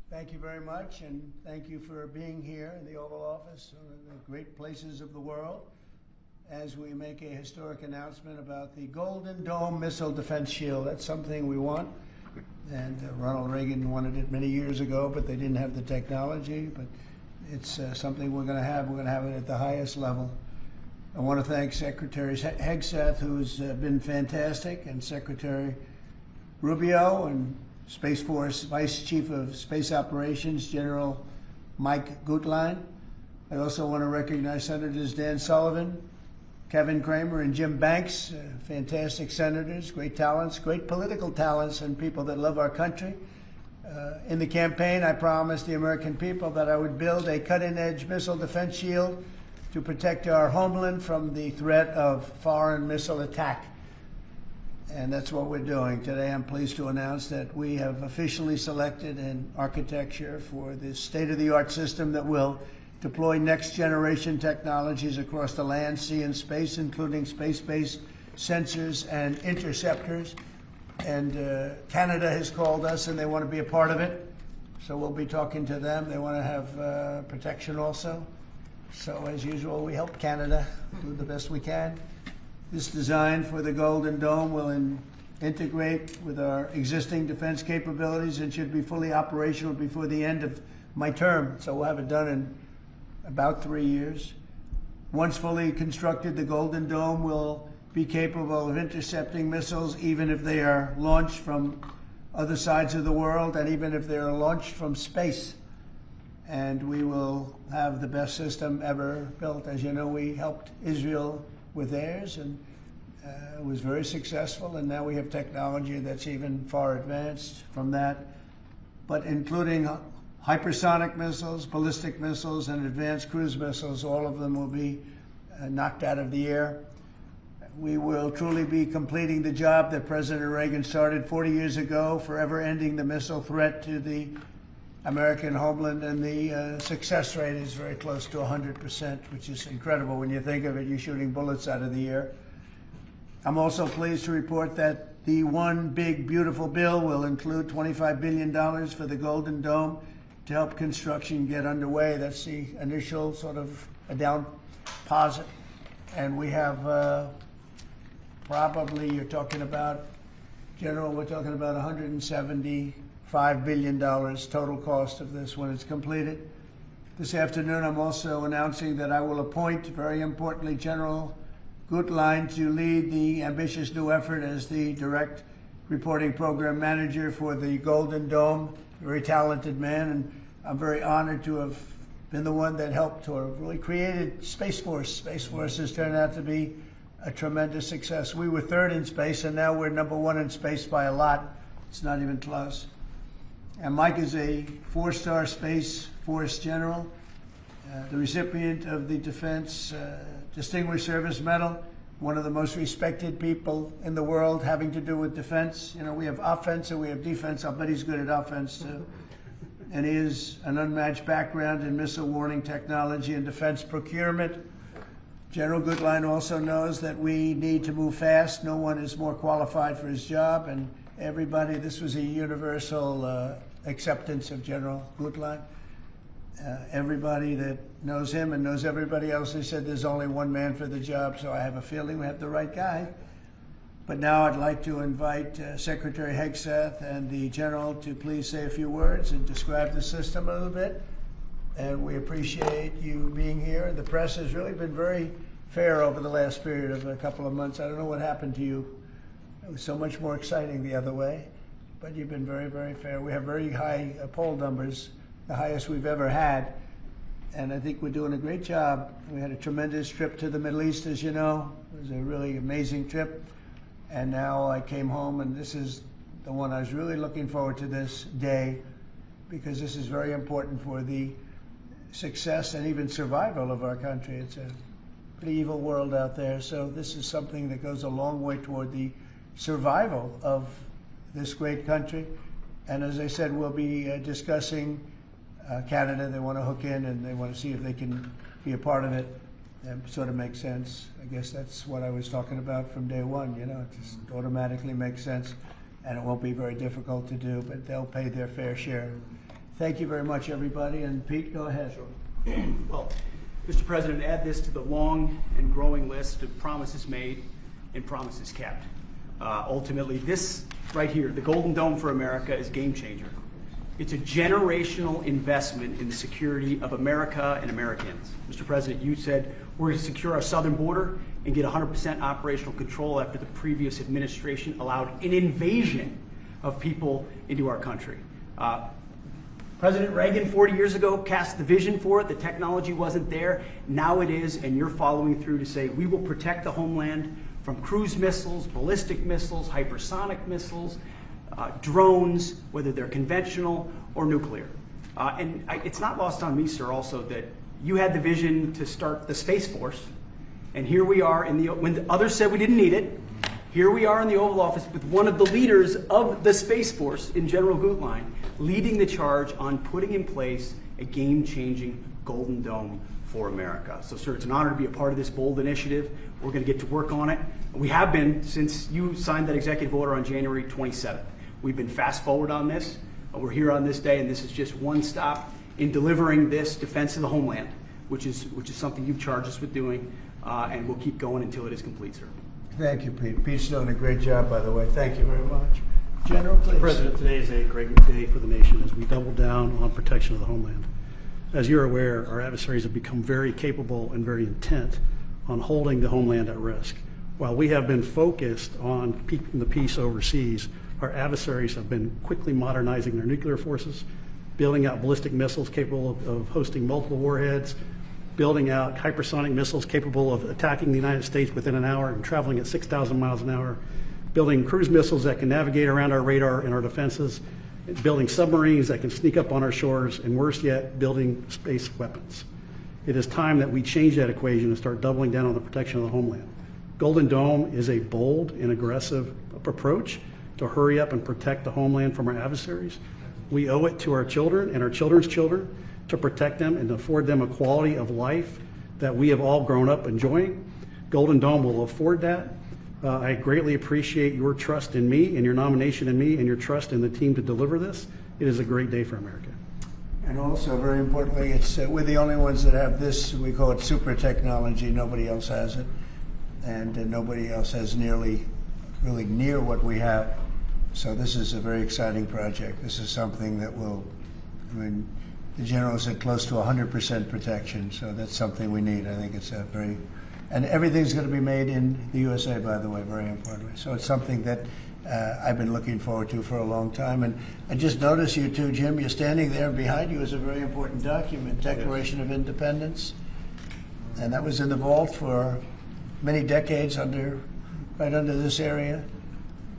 Thank you very much, and thank you for being here in the Oval Office, one of the great places of the world, as we make a historic announcement about the Golden Dome Missile Defense Shield. That's something we want, and Ronald Reagan wanted it many years ago, but they didn't have the technology. But it's something we're going to have. We're going to have it at the highest level. I want to thank Secretary Hegseth, who's been fantastic, and Secretary Rubio, and Space Force Vice Chief of Space Operations, General Mike Gutlein. I also want to recognize Senators Dan Sullivan, Kevin Cramer, and Jim Banks, fantastic senators, great talents, great political talents, and people that love our country. In the campaign, I promised the American people that I would build a cutting-edge missile defense shield to protect our homeland from the threat of foreign missile attack. And that's what we're doing. Today, I'm pleased to announce that we have officially selected an architecture for this state-of-the-art system that will deploy next-generation technologies across the land, sea, and space, including space-based sensors and interceptors. And Canada has called us, and they want to be a part of it. So we'll be talking to them. They want to have protection also. So as usual, we help Canada do the best we can. This design for the Golden Dome will integrate with our existing defense capabilities and should be fully operational before the end of my term. So we'll have it done in about 3 years. Once fully constructed, the Golden Dome will be capable of intercepting missiles even if they are launched from other sides of the world and even if they are launched from space. And we will have the best system ever built. As you know, we helped Israel with theirs, and it was very successful, and now we have technology that's even far advanced from that, but including hypersonic missiles, ballistic missiles, and advanced cruise missiles. All of them will be knocked out of the air. We will truly be completing the job that President Reagan started 40 years ago, forever ending the missile threat to the American homeland, and the success rate is very close to 100%, which is incredible when you think of it. You're shooting bullets out of the air. I'm also pleased to report that the One Big Beautiful Bill will include $25 billion for the Golden Dome to help construction get underway. That's the initial sort of a down deposit. And we have probably, you're talking about, General, we're talking about $175 billion total cost of this when it's completed. This afternoon, I'm also announcing that I will appoint, very importantly, General Gutlein to lead the ambitious new effort as the direct reporting program manager for the Golden Dome. Very talented man, and I'm very honored to have been the one that helped or really created Space Force. Space Force has turned out to be a tremendous success. We were third in space, and now we're #1 in space by a lot. It's not even close. And Mike is a 4-star Space Force general, the recipient of the Defense Distinguished Service Medal, one of the most respected people in the world having to do with defense. You know, we have offense and we have defense. I'll bet he's good at offense too. And he has an unmatched background in missile warning technology and defense procurement. General Gutlein also knows that we need to move fast. No one is more qualified for his job, and everybody, this was a universal acceptance of General Gutlein. Everybody that knows him and knows everybody else, they said there's only one man for the job, so I have a feeling we have the right guy. But now I'd like to invite Secretary Hegseth and the General to please say a few words and describe the system a little bit. And we appreciate you being here. The press has really been very fair over the last period of a couple of months. I don't know what happened to you. It was so much more exciting the other way, but you've been very, very fair. We have very high poll numbers, the highest we've ever had, and I think we're doing a great job. We had a tremendous trip to the Middle East, as you know. It was a really amazing trip, and now I came home, and this is the one I was really looking forward to this day, because this is very important for the success and even survival of our country. It's a pretty evil world out there, so this is something that goes a long way toward the survival of this great country. And as I said, we'll be discussing Canada. They want to hook in and they want to see if they can be a part of it. That sort of makes sense. I guess that's what I was talking about from day one. You know, it just automatically makes sense, and it won't be very difficult to do, but they'll pay their fair share. Thank you very much, everybody. And Pete, go ahead. Sure. Well, Mr. President, add this to the long and growing list of promises made and promises kept. Ultimately, this right here, the Golden Dome for America, is game changer. It's a generational investment in the security of America and Americans. Mr. President, you said we're going to secure our southern border and get 100% operational control after the previous administration allowed an invasion of people into our country. President Reagan 40 years ago cast the vision for it. The technology wasn't there. Now it is, and you're following through to say we will protect the homeland from cruise missiles, ballistic missiles, hypersonic missiles, drones, whether they're conventional or nuclear. It's not lost on me, sir, also that you had the vision to start the Space Force, and here we are when the others said we didn't need it. Here we are in the Oval Office with one of the leaders of the Space Force in General Gutlein leading the charge on putting in place a game-changing Golden Dome for America. So, sir, it's an honor to be a part of this bold initiative. We're going to get to work on it. We have been since you signed that executive order on January 27th. We've been fast forward on this. We're here on this day, and this is just one stop in delivering this defense of the homeland, which is something you've charged us with doing, and we'll keep going until it is complete, sir. Thank you, Pete. Pete's doing a great job, by the way. Thank you very much. General, please. Mr. President, today is a great day for the nation as we double down on protection of the homeland. As you're aware, our adversaries have become very capable and very intent on holding the homeland at risk. While we have been focused on keeping the peace overseas, our adversaries have been quickly modernizing their nuclear forces, building out ballistic missiles capable of hosting multiple warheads, building out hypersonic missiles capable of attacking the United States within an hour and traveling at 6,000 miles an hour, building cruise missiles that can navigate around our radar and our defenses, building submarines that can sneak up on our shores, and worse yet, building space weapons. It is time that we change that equation and start doubling down on the protection of the homeland. Golden Dome is a bold and aggressive approach to hurry up and protect the homeland from our adversaries. We owe it to our children and our children's children to protect them and to afford them a quality of life that we have all grown up enjoying. Golden Dome will afford that. I greatly appreciate your trust in me and your nomination in me and your trust in the team to deliver this. It is a great day for America. And also, very importantly, it's we're the only ones that have this. We call it super technology. Nobody else has it. And nobody else has really near what we have. So this is a very exciting project. This is something that will, the general said close to 100% protection. So that's something we need. I think it's a very, and everything's going to be made in the USA, by the way, very importantly. So it's something that I've been looking forward to for a long time. And I just noticed you too, Jim, you're standing there, and behind you is a very important document, Declaration of Independence. And that was in the vault for many decades right under this area.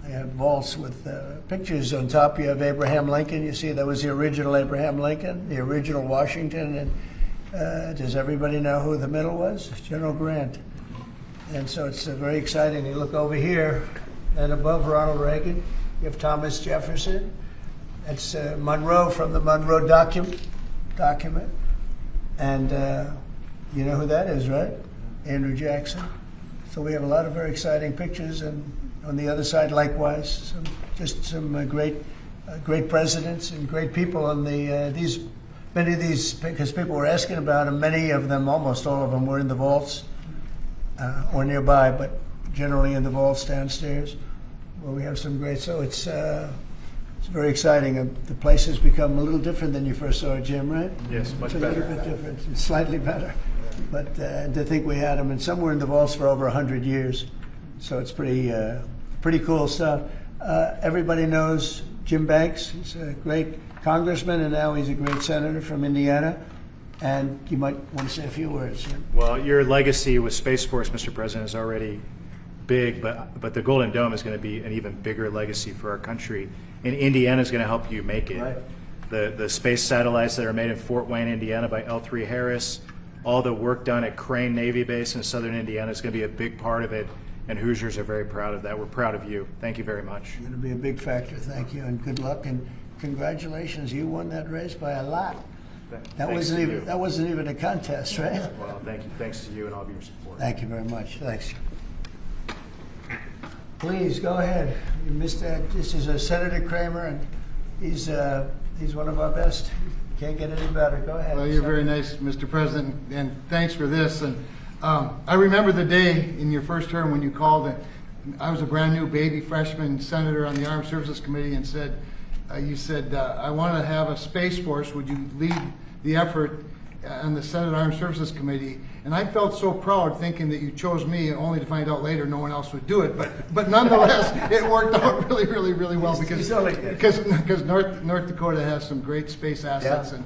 They have vaults with pictures on top. You have Abraham Lincoln. You see that was the original Abraham Lincoln, the original Washington. And does everybody know who the middle was? General Grant. And so it's very exciting. You look over here, and above Ronald Reagan, you have Thomas Jefferson. That's Monroe from the Monroe document. And you know who that is, right? Andrew Jackson. So we have a lot of very exciting pictures, and on the other side, likewise, some great presidents and great people. And many of these, because people were asking about them, many of them, almost all of them, were in the vaults or nearby, but generally in the vaults downstairs, where we have some great. So it's very exciting. The place has become a little different than you first saw it, Jim, right? Yes, much better. better. A little bit different, it's slightly better. But to think we had them, and some were in the vaults for over 100 years. So it's pretty cool stuff. Everybody knows Jim Banks. He's a great congressman, and now he's a great senator from Indiana. And you might want to say a few words, Jim. Well, your legacy with Space Force, Mr. President, is already big, but the Golden Dome is going to be an even bigger legacy for our country. And Indiana is going to help you make it. Right. The space satellites that are made in Fort Wayne, Indiana by L3 Harris, all the work done at Crane Navy Base in southern Indiana is going to be a big part of it, and Hoosiers are very proud of that. We're proud of you. Thank you very much. It's going to be a big factor. Thank you, and good luck, and congratulations. You won that race by a lot. That wasn't even a contest, right? Well, thank you. Thanks to you and all of your support. Thank you very much. Thanks. Please go ahead. You missed that. This is Senator Kramer, and He's one of our best. Can't get any better. Go ahead. Well, you're very nice, Mr. President, and thanks for this. And I remember the day in your first term when you called, and I was a brand new baby freshman senator on the Armed Services Committee, and you said, I want to have a Space Force. Would you lead the effort on the Senate Armed Services Committee? And I felt so proud thinking that you chose me, only to find out later no one else would do it. But nonetheless, it worked out really, really, really well because North Dakota has some great space assets, and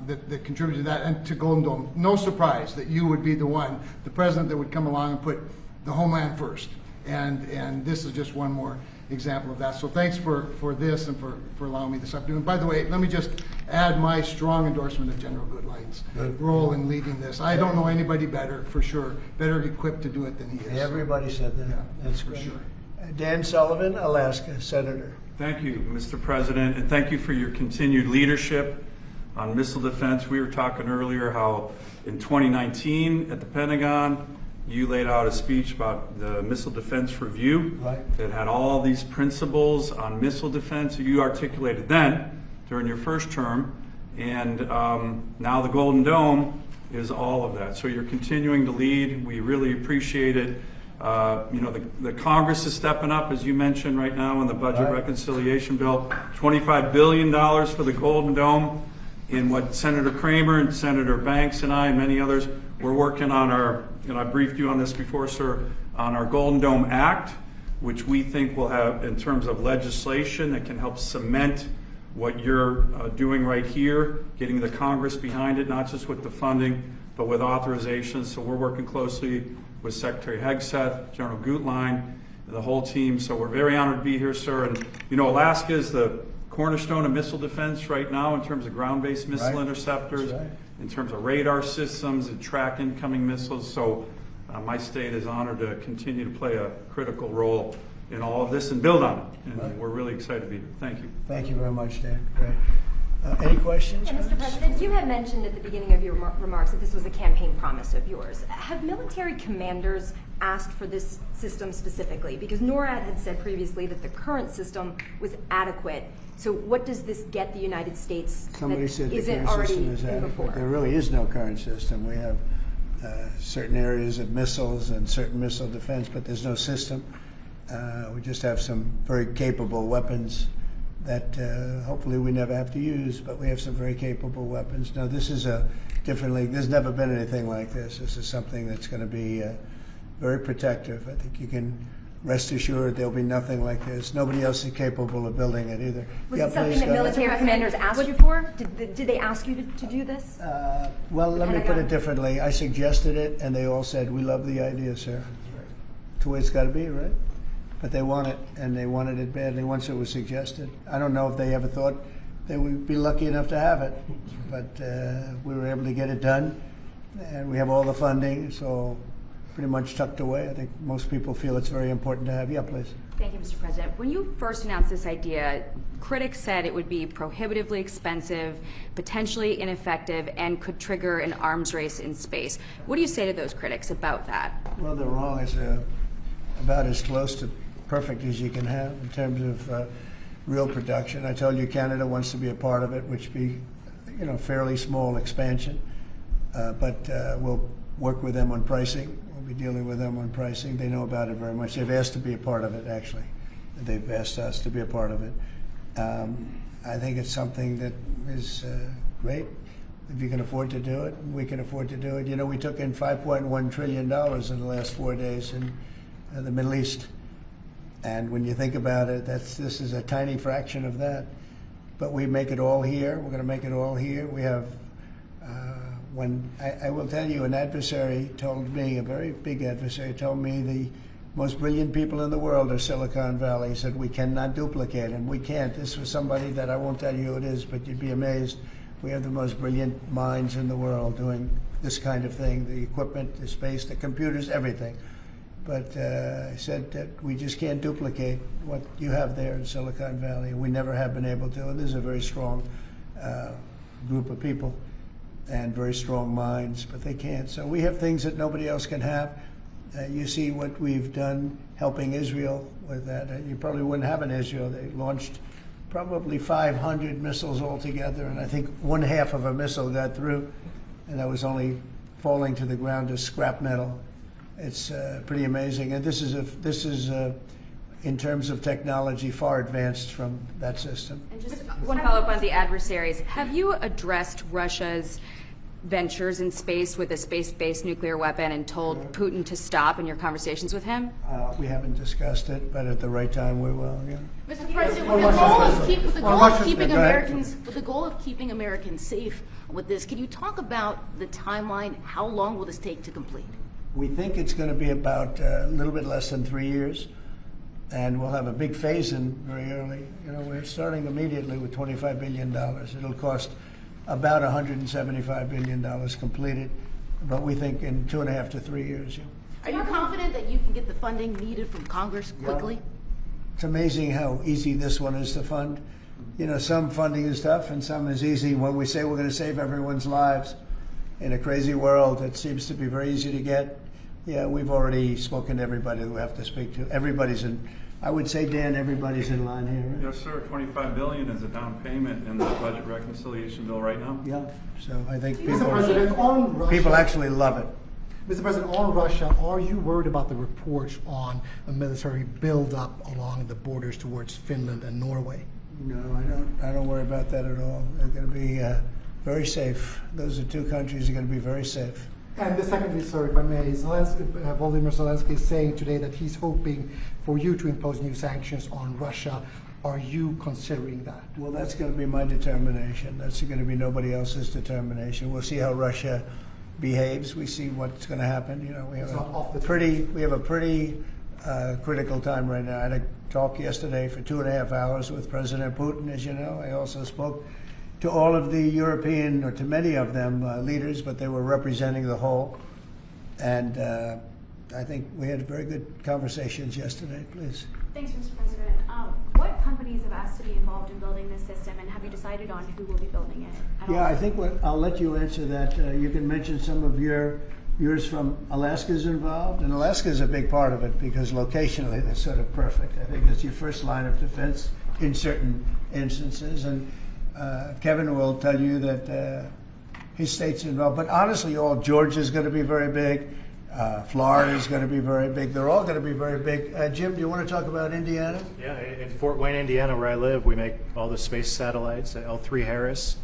that contribute to that and to Golden Dome. No surprise that you would be the president that would come along and put the homeland first. And this is just one more example of that. So thanks for this and for allowing me this opportunity. And by the way, let me just add my strong endorsement of General Goodline's role in leading this. I don't know anybody better, for sure, better equipped to do it than he is. Everybody said that. Yeah, That's for great. sure. Dan Sullivan, Alaska, Senator. Thank you, Mr. President, and thank you for your continued leadership on missile defense. We were talking earlier how in 2019 at the Pentagon, you laid out a speech about the Missile Defense Review that had all these principles on missile defense that you articulated then during your first term, and now the Golden Dome is all of that. So you're continuing to lead. We really appreciate it. You know, the Congress is stepping up, as you mentioned right now in the budget reconciliation bill, $25 billion for the Golden Dome. In what Senator Kramer and Senator Banks and I and many others, we're working on our, and I briefed you on this before, sir, on our Golden Dome Act, which we think will have, in terms of legislation that can help cement what you're doing right here, getting the Congress behind it, not just with the funding, but with authorizations. So we're working closely with Secretary Hegseth, General Gutlein, the whole team. So we're very honored to be here, sir. And you know, Alaska is the cornerstone of missile defense right now in terms of ground-based missile interceptors, in terms of radar systems and track incoming missiles. So my state is honored to continue to play a critical role in all of this and build on it. And we're really excited to be here. Thank you. Thank you very much, Dan. Great. Any questions? Yeah, Mr. President, you had mentioned at the beginning of your remarks that this was a campaign promise of yours. Have military commanders asked for this system specifically? Because NORAD had said previously that the current system was adequate. So what does this get the United States Somebody said the isn't current already system is in adequate. before? There really is no current system. We have certain areas of missiles and certain missile defense, but there's no system. We just have some very capable weapons that hopefully we never have to use, but we have some very capable weapons. Now, this is a different league. There's never been anything like this. This is something that's going to be very protective. I think you can rest assured there'll be nothing like this. Nobody else is capable of building it either. Was it something that military commanders asked you for? Did they ask you to do this? Well, let me put it differently. I suggested it, and they all said, "We love the idea, sir." That's the way it's got to be, right? But they want it, and they wanted it badly once it was suggested. I don't know if they ever thought they would be lucky enough to have it, but we were able to get it done, and we have all the funding, so pretty much tucked away. I think most people feel it's very important to have. Yeah, please. Thank you, Mr. President. When you first announced this idea, critics said it would be prohibitively expensive, potentially ineffective, and could trigger an arms race in space. What do you say to those critics about that? Well, they're wrong. It's about as close to perfect as you can have in terms of real production. I told you Canada wants to be a part of it, which be, you know, fairly small expansion, but we'll work with them on pricing. We'll be dealing with them on pricing. They know about it very much. They've asked to be a part of it, actually. They've asked us to be a part of it. I think it's something that is great. If you can afford to do it, we can afford to do it. You know, we took in $5.1 trillion in the last 4 days in the Middle East. And when you think about it, this is a tiny fraction of that. But we make it all here. We're going to make it all here. We have, I will tell you, an adversary told me, a very big adversary told me the most brilliant people in the world are Silicon Valley. He said, we cannot duplicate, and we can't. This was somebody that I won't tell you who it is, but you'd be amazed. We have the most brilliant minds in the world doing this kind of thing, the equipment, the space, the computers, everything. But I said that we just can't duplicate what you have there in Silicon Valley. We never have been able to, and this is a very strong group of people and very strong minds, but they can't. So we have things that nobody else can have. You see what we've done helping Israel with that. You probably wouldn't have an Israel. They launched probably 500 missiles altogether, and I think one half of a missile got through, and that was only falling to the ground as scrap metal. It's pretty amazing, and this is in terms of technology, far advanced from that system. And just one follow-up on the adversaries. Have you addressed Russia's ventures in space with a space-based nuclear weapon and told Putin to stop in your conversations with him? We haven't discussed it, but at the right time we will. Yeah. Mr. President, with the goal of keeping Americans safe with this, can you talk about the timeline? How long will this take to complete? We think it's going to be about a little bit less than 3 years, and we'll have a big phase-in very early. You know, we're starting immediately with $25 billion. It'll cost about $175 billion completed, but we think in 2.5 to 3 years. Yeah. Are you confident that you can get the funding needed from Congress quickly? It's amazing how easy this one is to fund. You know, some funding is tough and some is easy. When we say we're going to save everyone's lives in a crazy world, it seems to be very easy to get. Yeah, we've already spoken to everybody that we have to speak to. Everybody's in, I would say, Dan, everybody's in line here. Right? Yes, sir. $25 billion is a down payment in the budget reconciliation bill right now. Yeah, so I think Mr. President, on Russia, people actually love it. Mr. President, on Russia, are you worried about the reports on a military buildup along the borders towards Finland and Norway? No, I don't worry about that at all. They're going to be very safe. Those are two countries that are going to be very safe. And the secondly, sir, if I may, Volodymyr Zelensky is saying today that he's hoping for you to impose new sanctions on Russia. Are you considering that? Well, that's going to be my determination. That's going to be nobody else's determination. We'll see how Russia behaves. We see what's going to happen. You know, we have a pretty critical time right now. I had a talk yesterday for 2.5 hours with President Putin, as you know. I also spoke to all of the European, or to many of them, leaders, but they were representing the whole. And I think we had very good conversations yesterday. Please. Thanks, Mr. President. What companies have asked to be involved in building this system, and have you decided on who will be building it? Yeah, I think I'll let you answer that. You can mention some of yours from Alaska's involved, and Alaska's a big part of it because locationally they're sort of perfect. I think it's your first line of defense in certain instances, and Kevin will tell you that his state's involved. But honestly, Georgia's going to be very big. Florida's going to be very big. They're all going to be very big. Jim, do you want to talk about Indiana? Yeah, in Fort Wayne, Indiana, where I live, we make all the space satellites at L3 Harris.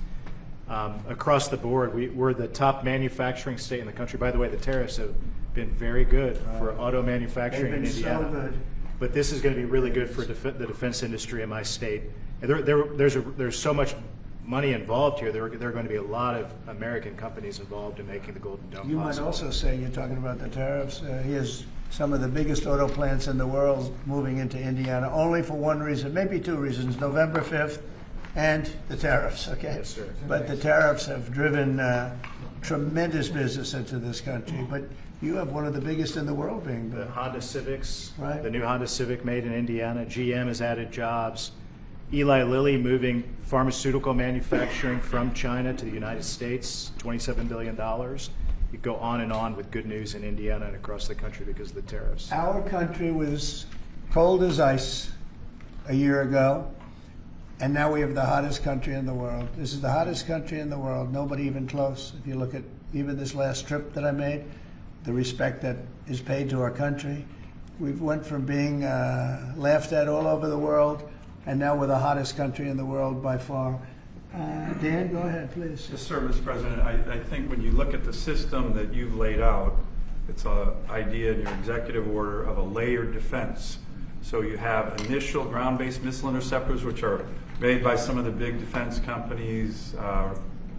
Across the board, we're the top manufacturing state in the country. By the way, the tariffs have been very good for auto manufacturing in Indiana. So good. But this is going to be really good for the defense industry in my state. And there's so much money involved here. There are going to be a lot of American companies involved in making the Golden Dome You possible. might also say, you're talking about the tariffs, here's some of the biggest auto plants in the world moving into Indiana, only for one reason, maybe two reasons, November 5th and the tariffs, okay? Yes, sir. But the tariffs have driven tremendous business into this country. But you have one of the biggest in the world being built. The Honda Civics, Right. the new Honda Civic made in Indiana. GM has added jobs. Eli Lilly moving pharmaceutical manufacturing from China to the United States, $27 billion. You go on and on with good news in Indiana and across the country because of the tariffs. Our country was cold as ice a year ago, and now we have the hottest country in the world. This is the hottest country in the world, nobody even close. If you look at even this last trip that I made, the respect that is paid to our country. We've went from being laughed at all over the world, and now we're the hottest country in the world by far. Dan, go ahead, please. Yes, sir, Mr. President. I think when you look at the system that you've laid out, it's an idea in your executive order of a layered defense. So you have initial ground-based missile interceptors, which are made by some of the big defense companies,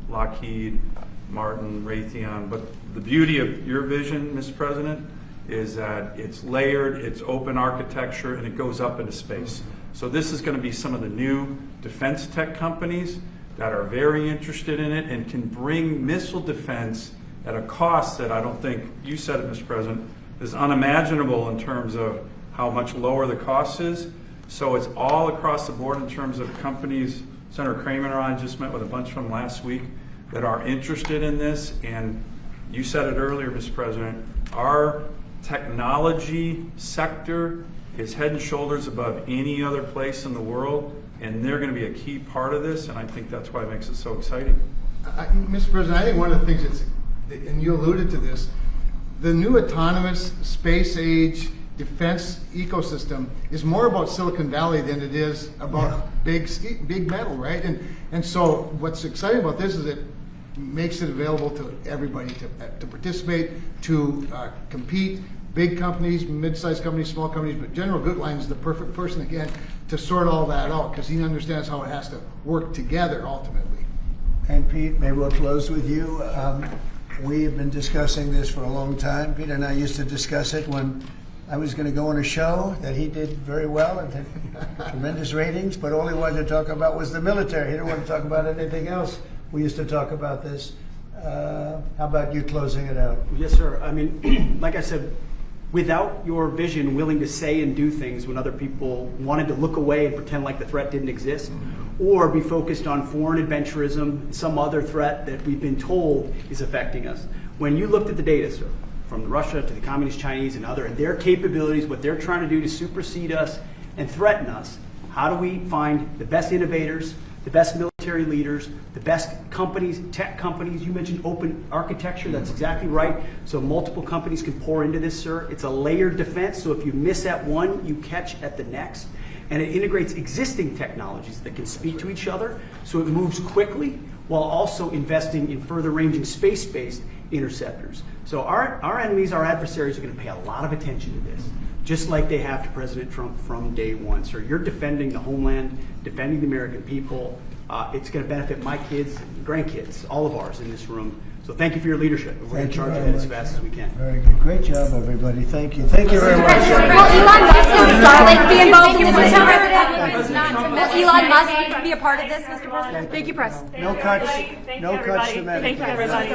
Lockheed, Martin, Raytheon. But the beauty of your vision, Mr. President, is that it's layered, it's open architecture, and it goes up into space. So this is going to be some of the new defense tech companies that are very interested in it and can bring missile defense at a cost that I don't think, you said it, Mr. President, is unimaginable in terms of how much lower the cost is. So it's all across the board in terms of companies. Senator Kramer and I just met with a bunch of them last week that are interested in this. And you said it earlier, Mr. President, our technology sector is head and shoulders above any other place in the world. and they're going to be a key part of this, and I think that's why it makes it so exciting. Mr. President, I think one of the things that's, and you alluded to this, the new autonomous space age defense ecosystem is more about Silicon Valley than it is about big metal, right? And so what's exciting about this is it makes it available to everybody to participate, to compete. Big companies, mid-sized companies, small companies, but General Gutlein is the perfect person, again, to sort all that out, because he understands how it has to work together ultimately. And Pete, maybe we'll close with you. We have been discussing this for a long time. Peter and I used to discuss it when I was going to go on a show that he did very well and had tremendous ratings, but all he wanted to talk about was the military. He didn't want to talk about anything else. We used to talk about this. How about you closing it out? Yes, sir. I mean, like I said, without your vision, willing to say and do things when other people wanted to look away and pretend like the threat didn't exist, or be focused on foreign adventurism, some other threat that we've been told is affecting us. When you looked at the data, sir, from Russia to the Communist Chinese and their capabilities, what they're trying to do to supersede us and threaten us, how do we find the best innovators, the best military leaders, the best companies, tech companies? You mentioned open architecture, that's exactly right. So multiple companies can pour into this, sir. It's a layered defense, so if you miss at one, you catch at the next. And it integrates existing technologies that can speak to each other, so it moves quickly while also investing in further ranging space-based interceptors. So our enemies, our adversaries, are going to pay a lot of attention to this, just like they have to President Trump from day one. Sir, you're defending the homeland, defending the American people. It's going to benefit my kids, grandkids, all of ours in this room. So thank you for your leadership. We're going to charge ahead as fast as we can. Very good. Great job, everybody. Thank you. Thank you very much. Will Elon Musk and Starlink be involved in this? Will Elon Musk be a part of this, Mr. President? Thank you, press. No cuts. No cuts to men. Thank you, everybody.